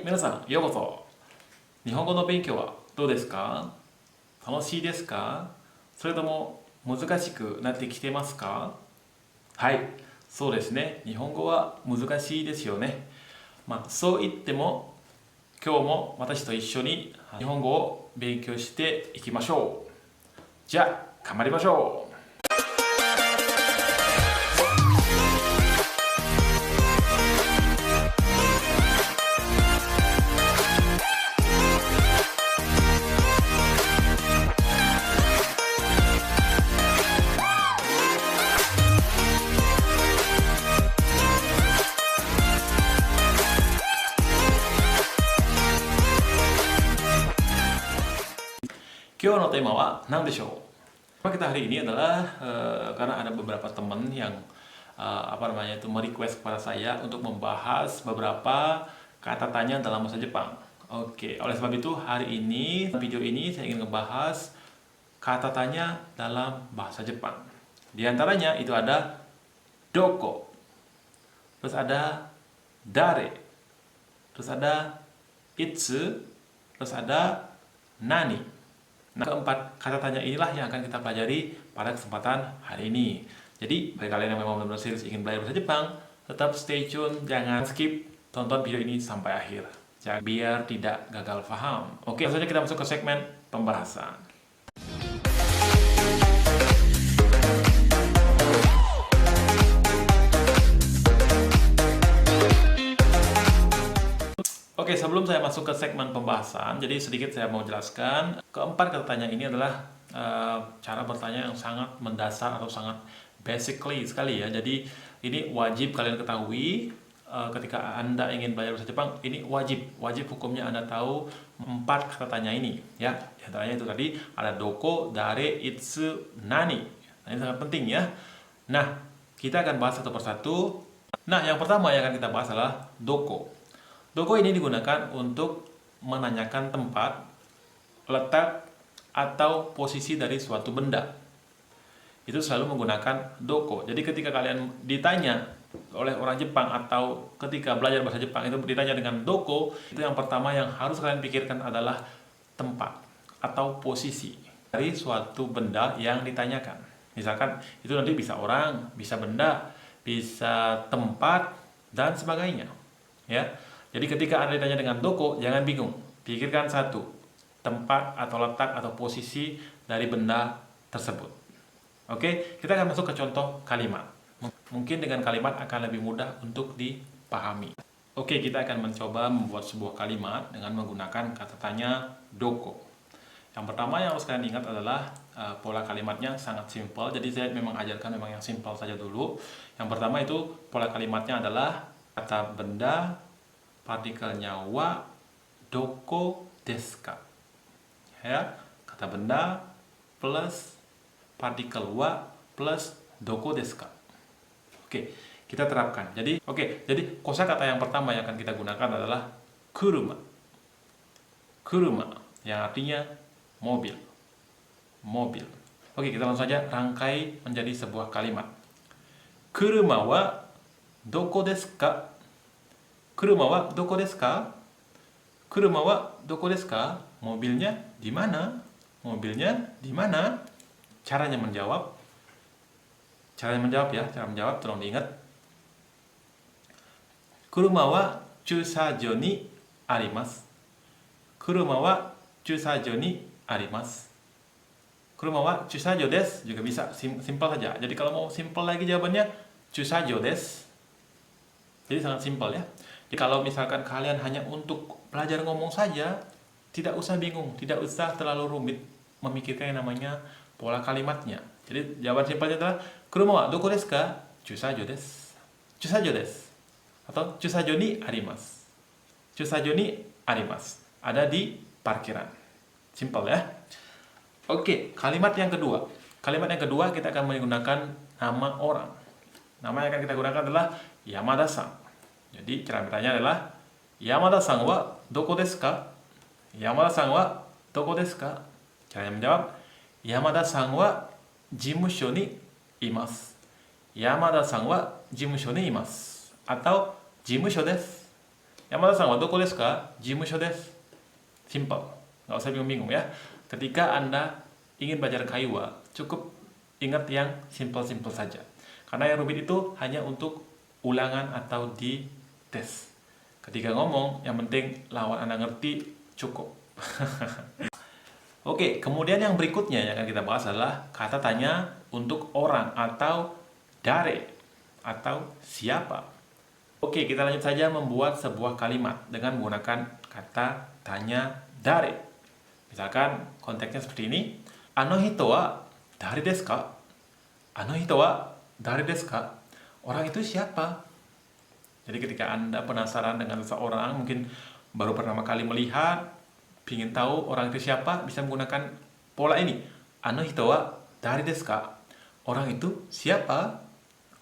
皆さん、ようこそ。日本語の勉強はどうですか？楽しいですか？それとも難しくなってきてますか？はい、そうですね。日本語は難しいですよね。そう言っても、今日も私と一緒に日本語を勉強していきましょう。じゃあ、頑張りましょう。今日のテーマは何でしょう? Kita hari ini adalah karena ada beberapa teman yang merequest kepada saya untuk membahas beberapa kata tanya dalam bahasa Jepang. Oke, oleh sebab itu hari ini video ini saya ingin ngebahas kata tanya dalam bahasa Jepang. Di antaranya itu ada doko, terus ada dare, terus ada itsu, terus ada nani. Nah, keempat kata tanya inilah yang akan kita pelajari pada kesempatan hari ini. Jadi, bagi kalian yang memang benar-benar serius ingin belajar bahasa Jepang, tetap stay tune, jangan skip, tonton video ini sampai akhir. Biar tidak gagal paham. Oke, langsung saja kita masuk ke segmen pembahasan. Oke, sebelum saya masuk ke segmen pembahasan, jadi sedikit saya mau jelaskan. Keempat kata tanya ini adalah cara bertanya yang sangat mendasar atau sangat basically sekali ya. Jadi ini wajib kalian ketahui ketika Anda ingin belajar bahasa Jepang. Ini wajib hukumnya Anda tahu empat kata tanya ini ya. Di antaranya itu tadi ada doko, dare, itsu, nani. Nah, ini sangat penting ya. Nah, kita akan bahas satu persatu. Nah, yang pertama yang akan kita bahas adalah doko. Doko ini digunakan untuk menanyakan tempat, letak, atau posisi dari suatu benda. Itu selalu menggunakan doko. Jadi ketika kalian ditanya oleh orang Jepang atau ketika belajar bahasa Jepang itu ditanya dengan doko, itu yang pertama yang harus kalian pikirkan adalah tempat atau posisi dari suatu benda yang ditanyakan. Misalkan itu nanti bisa orang, bisa benda, bisa tempat, dan sebagainya. Ya. Jadi ketika Anda ditanya dengan doko, jangan bingung. Pikirkan satu, tempat atau letak atau posisi dari benda tersebut. Oke, kita akan masuk ke contoh kalimat. Mungkin dengan kalimat akan lebih mudah untuk dipahami. Oke, kita akan mencoba membuat sebuah kalimat dengan menggunakan kata tanya doko. Yang pertama yang harus kalian ingat adalah pola kalimatnya sangat simpel. Jadi saya memang ajarkan memang yang simpel saja dulu. Yang pertama itu pola kalimatnya adalah kata benda, partikelnya wa, doko desu ka. Ya, kata benda plus partikel wa plus doko desu ka. Oke, kita terapkan. Jadi kosakata yang pertama yang akan kita gunakan adalah kuruma. Kuruma yang artinya mobil. Mobil. Oke, kita langsung saja rangkai menjadi sebuah kalimat. Kuruma wa doko desu ka? Kuruma wa doko desu ka? Kuruma wa doko desu ka? Mobilnya di mana? Mobilnya di mana? Caranya menjawab ya, cara menjawab tolong diingat. Kuruma wa chusajo ni arimasu. Kuruma wa chusajo ni arimasu. Kuruma wa chusajo desu juga bisa, simpel saja. Jadi kalau mau simpel lagi jawabannya chusajo desu. Jadi sangat simpel ya. Jadi kalau misalkan kalian hanya untuk belajar ngomong saja, tidak usah bingung, tidak usah terlalu rumit memikirkan yang namanya pola kalimatnya. Jadi jawaban simpelnya adalah kuruma wa doko desu ka? Chusajo desu. Chusajo desu. Atau chusajo ni arimasu. Chusajo ni arimasu. Ada di parkiran. Simpel ya. Oke, kalimat yang kedua. Kalimat yang kedua kita akan menggunakan nama orang. Nama yang akan kita gunakan adalah Yamada-san. Jadi cara bertanya adalah Yamada-san wa doko desu ka? Yamada-san wa doko desu ka? Cara menjawab Yamada-san wa jimusho ni imasu. Yamada-san wa jimusho ni imasu. Atau jimusho desu. Yamada-san wa doko desu ka? Jimusho desu. Simple. Nggak usah bingung-bingung ya. Ketika Anda ingin belajar kaiwa, cukup ingat yang simple-simple saja. Karena yang rumit itu hanya untuk ulangan atau di tes. Ketika ngomong, yang penting lawan Anda ngerti, cukup. Oke, kemudian yang berikutnya yang akan kita bahas adalah kata tanya untuk orang atau dare atau siapa. Oke, kita lanjut saja membuat sebuah kalimat dengan menggunakan kata tanya dare. Misalkan konteksnya seperti ini. Ano hito wa dare desu ka? Ano hito wa dare desu ka? Orang itu siapa? Jadi ketika Anda penasaran dengan seseorang, mungkin baru pertama kali melihat, ingin tahu orang itu siapa, bisa menggunakan pola ini. Ano hito wa dare desu ka? Orang itu siapa?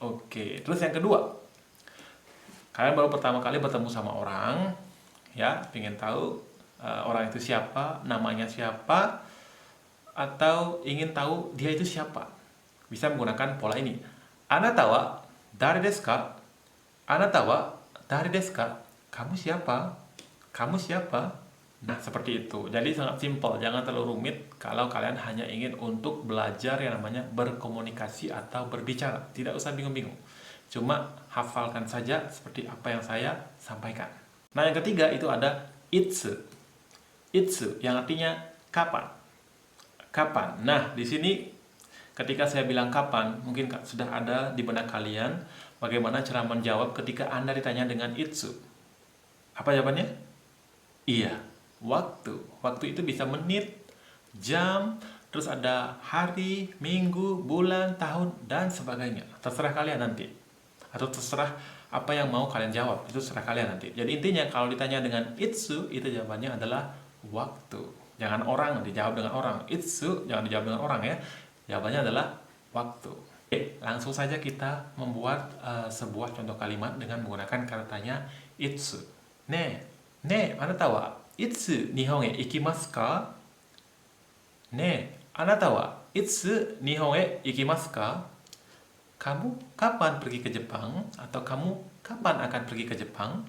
Oke, terus yang kedua. Kalian baru pertama kali bertemu sama orang, ya, ingin tahu orang itu siapa, namanya siapa, atau ingin tahu dia itu siapa. Bisa menggunakan pola ini. Anata wa dare desu ka? Anata wa dare desu ka? Kamu siapa? Kamu siapa? Nah, seperti itu. Jadi sangat simpel, jangan terlalu rumit kalau kalian hanya ingin untuk belajar yang namanya berkomunikasi atau berbicara. Tidak usah bingung-bingung. Cuma hafalkan saja seperti apa yang saya sampaikan. Nah, yang ketiga itu ada itsu. Itsu yang artinya kapan. Kapan. Nah, di sini ketika saya bilang kapan, mungkin sudah ada di benak kalian bagaimana cara menjawab ketika Anda ditanya dengan itsu. Apa jawabannya? Iya, waktu. Waktu itu bisa menit, jam, terus ada hari, minggu, bulan, tahun, dan sebagainya. Terserah kalian nanti. Atau terserah apa yang mau kalian jawab. Itu terserah kalian nanti. Jadi intinya kalau ditanya dengan itsu, itu jawabannya adalah waktu. Jangan orang, dijawab dengan orang. Itsu, jangan dijawab dengan orang ya. Jawabannya adalah waktu. Oke, langsung saja kita membuat sebuah contoh kalimat dengan menggunakan kata tanya itsu. Anata wa itsu Nihon e ikimasu ka? Anata wa itsu Nihon e ikimasu ka? Kamu kapan pergi ke Jepang? Atau kamu kapan akan pergi ke Jepang?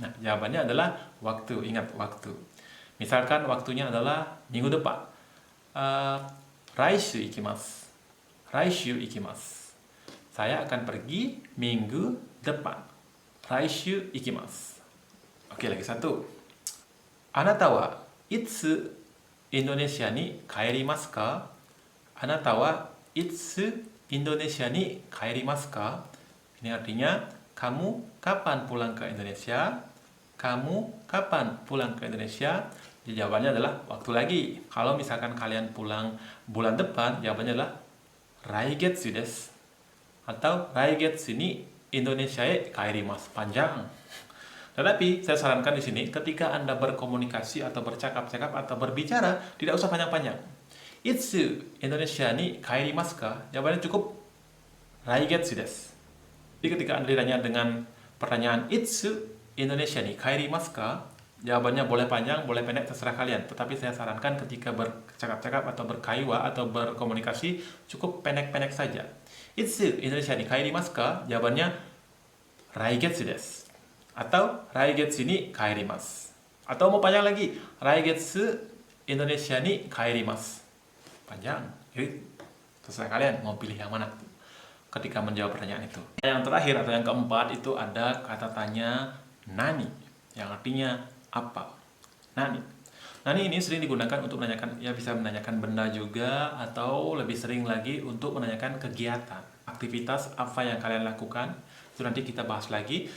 Nah, jawabannya adalah waktu. Ingat, waktu. Misalkan waktunya adalah minggu depan. Raishu ikimasu. Raishu ikimasu. Saya akan pergi minggu depan. Raishu ikimasu. Oke, lagi satu. Anata wa itsu Indonesia ni kaerimasu ka? Anata wa itsu Indonesia ni kaerimasu ka? Ini artinya, kamu kapan pulang ke Indonesia? Kamu kapan pulang ke Indonesia? Jawabannya adalah waktu lagi. Kalau misalkan kalian pulang bulan depan, jawabannya adalah raigetsu desu. Atau raigetsu ni Indonesia e kaerimasu. Panjang. Tetapi saya sarankan di sini ketika Anda berkomunikasi atau bercakap-cakap atau berbicara, tidak usah panjang-panjang. Itsu Indonesia ni kaerimasu ka? Jawabannya cukup raigetsu desu. Jadi ketika Anda ditanya dengan pertanyaan itsu Indonesia ni kaerimasu ka? Jawabannya boleh panjang, boleh pendek, terserah kalian. Tetapi saya sarankan ketika bercakap-cakap atau berkaiwa atau berkomunikasi, cukup pendek-pendek saja. Itsu Indonesia ni kaerimasu ka? Jawabannya raigetsu desu. Atau raigetsu ni kaerimasu. Atau mau panjang lagi, raigetsu Indonesia ni kaerimasu. Panjang. Jadi terserah kalian mau pilih yang mana ketika menjawab pertanyaan itu. Yang terakhir atau yang keempat itu ada kata tanya nani, yang artinya apa. Nani ini sering digunakan untuk menanyakan, ya bisa menanyakan benda juga, atau lebih sering lagi untuk menanyakan kegiatan, aktivitas apa yang kalian lakukan. Itu nanti kita bahas lagi.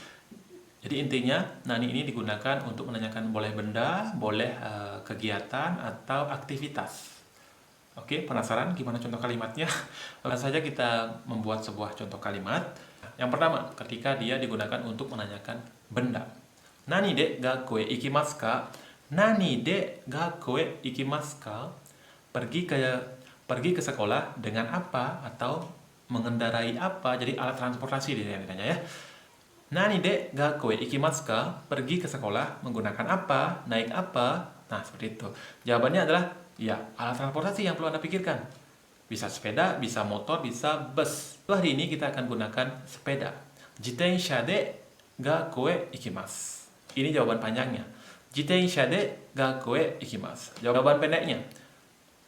Jadi intinya nani ini digunakan untuk menanyakan boleh benda, boleh kegiatan atau aktivitas. Oke, penasaran gimana contoh kalimatnya? Langsung saja kita membuat sebuah contoh kalimat. Yang pertama, ketika dia digunakan untuk menanyakan benda. Nani de gakkou e ikimasu ka? Nani de gakkou e ikimasu ka? Pergi ke sekolah dengan apa atau mengendarai apa? Jadi alat transportasi dia ditanya ya. Nani de gakkou e ikimasu ka? Pergi ke sekolah menggunakan apa? Naik apa? Nah, seperti itu. Jawabannya adalah ya, alat transportasi yang perlu Anda pikirkan. Bisa sepeda, bisa motor, bisa bus. Hari ini kita akan gunakan sepeda. Jitensha de gakkou e ikimasu. Ini jawaban panjangnya. Jitensha de gakkou e ikimasu. Jawaban pendeknya.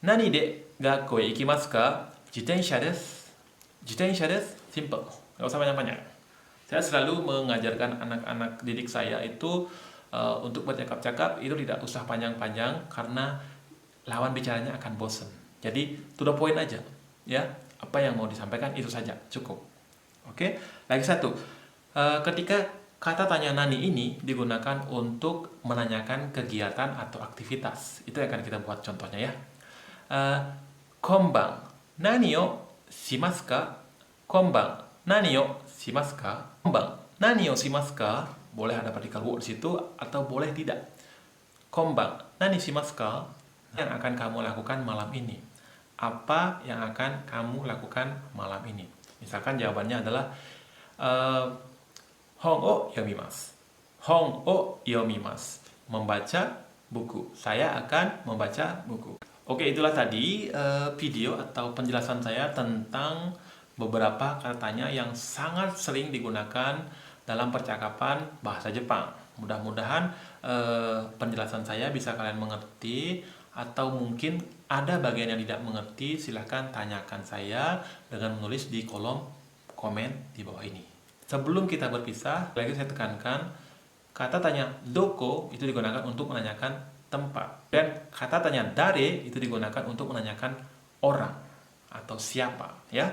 Nani de gakkou e ikimasu ka? Jitensha desu. Jitensha desu. Simple. Nggak usah banyak-banyak. Saya selalu mengajarkan anak-anak didik saya itu untuk bercakap-cakap itu tidak usah panjang-panjang karena lawan bicaranya akan bosen. Jadi to the point aja, ya. Apa yang mau disampaikan itu saja cukup. Oke. Lagi satu. Ketika kata tanya nani ini digunakan untuk menanyakan kegiatan atau aktivitas. Itu yang akan kita buat contohnya ya. Konban, nani o shimasu ka? Konban, nani o shimasu ka? Konban, nani o shimasu ka? Boleh ada partikel wo di situ atau boleh tidak. Konban, nani shimasu ka? Yang akan kamu lakukan malam ini. Apa yang akan kamu lakukan malam ini? Misalkan jawabannya adalah hon o yomimasu. Hon o yomimasu. Membaca buku. Saya akan membaca buku. Oke, itulah tadi video atau penjelasan saya tentang beberapa kata tanya yang sangat sering digunakan dalam percakapan bahasa Jepang. Mudah-mudahan penjelasan saya bisa kalian mengerti, atau mungkin ada bagian yang tidak mengerti, silahkan tanyakan saya dengan menulis di kolom komen di bawah ini. Sebelum kita berpisah, lagi saya tekankan, kata tanya doko itu digunakan untuk menanyakan tempat. Dan kata tanya dare itu digunakan untuk menanyakan orang atau siapa, ya.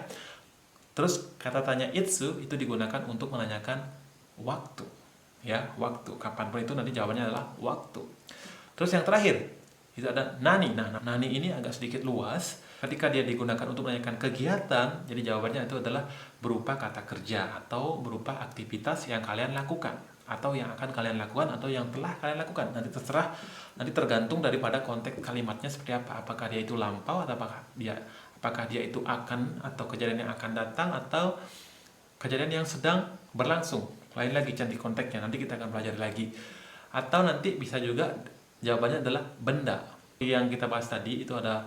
Terus kata tanya itsu itu digunakan untuk menanyakan waktu, ya, waktu. Kapanpun itu nanti jawabannya adalah waktu. Terus yang terakhir itu ada nani. Nah, nani ini agak sedikit luas. Ketika dia digunakan untuk menanyakan kegiatan, jadi jawabannya itu adalah berupa kata kerja atau berupa aktivitas yang kalian lakukan, atau yang akan kalian lakukan, atau yang telah kalian lakukan. Nanti terserah, nanti tergantung daripada konteks kalimatnya seperti apa. Apakah dia itu lampau atau apakah dia itu akan, atau kejadian yang akan datang, atau kejadian yang sedang berlangsung. Lain lagi cantik konteksnya, nanti kita akan pelajari lagi. Atau nanti bisa juga jawabannya adalah benda. Yang kita bahas tadi itu ada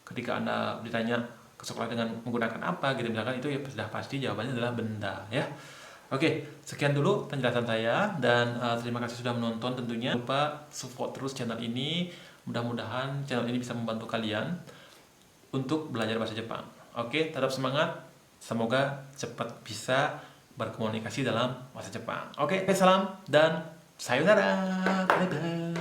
ketika Anda ditanya ke sekolah dengan menggunakan apa gitu, misalkan, itu ya sudah pasti jawabannya adalah benda, ya. Oke, sekian dulu penjelasan saya, dan terima kasih sudah menonton tentunya. Jangan lupa support terus channel ini. Mudah-mudahan channel ini bisa membantu kalian untuk belajar bahasa Jepang. Oke, tetap semangat. Semoga cepat bisa berkomunikasi dalam bahasa Jepang. Oke, salam dan sayonara. Bye-bye.